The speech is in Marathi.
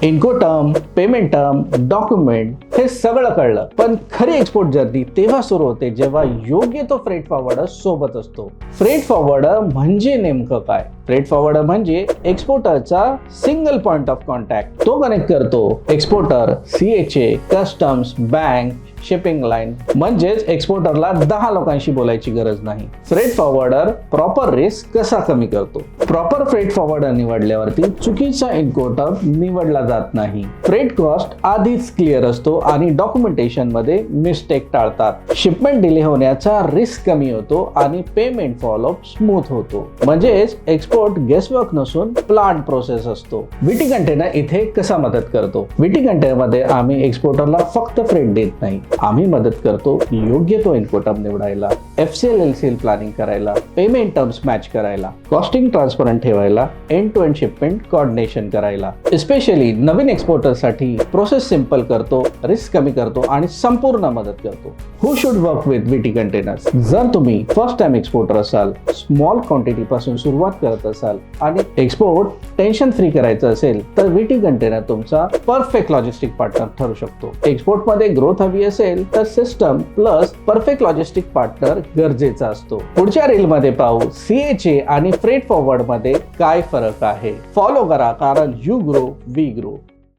इन्कोटर्म, पेमेंट टर्म, डॉक्युमेंट हे सगळं कळलं, पण खरी एक्सपोर्ट जर्नी तेव्हा सुरू होते जेव्हा योग्य तो फ्रेट फॉरवर्डर सोबत असतो. फ्रेट फॉरवर्डर म्हणजे नेमकं काय? फ्रेट फॉरवर्डर म्हणजे एक्सपोर्टरचा सिंगल पॉइंट ऑफ कॉन्टॅक्ट. तो कनेक्ट करतो exporter, CHA, customs, bank, shipping line. म्हणजेच एक्सपोर्टरला 10 लोकांशी बोलायची गरज नाही. फ्रेट फॉरवर्डर प्रॉपर रिस्क कसा कमी करतो? प्रॉपर फ्रेट फॉरवर्डर निवडल्यावरती चुकीचा इन्कोटर निवडला जात नाही. फ्रेट कॉस्ट आधीच क्लिअर असतो आणि डॉक्युमेंटेशन मध्ये मिस्टेक टाळतात. शिपमेंट डिले होण्याचा रिस्क कमी होतो आणि पेमेंट फॉलोअप स्मूथ होतो. म्हणजेच एक्सपोर्ट गेसवर्क नसून प्लांट प्रोसेस असतो. VT कंटेनर इथे कसा मदत करतो? VT कंटेनर मध्ये आम्ही एक्सपोर्टरला फक्त फ्रेट देत नाही, आम्ही मदत करतो योग्य तो इन्कोटर्म निवडायला, FCL LCL प्लॅनिंग करायला, पेमेंट टर्म्स मॅच करायला, कॉस्टिंग ट्रान्सपरंट ठेवायला, end to end shipment coordination करायला. स्पेशली नवीन एक्सपोर्टरसाठी प्रोसेस सिंपल करतो, रिस्क कमी करतो आणि संपूर्ण मदत करतो. Who should work with VT containers? जर तुम्ही फर्स्ट टाइम एक्सपोर्टर असाल, स्मॉल क्वांटिटी पासून सुरुवात करत असाल आणि एक्सपोर्ट टेन्शन फ्री करायचं असेल तर VT कंटेनर तुमचा परफेक्ट लॉजिस्टिक पार्टनर ठरू शकतो. एक्सपोर्ट मध्ये ग्रोथ हवी असेल तर system plus perfect logistic partner गरजेचा असतो. पुढच्या रील मध्ये पाहू CHA आणि फ्रेट फॉरवर्ड मध्ये काय फरक आहे. फॉलो करा, कारण यू ग्रो वी ग्रो.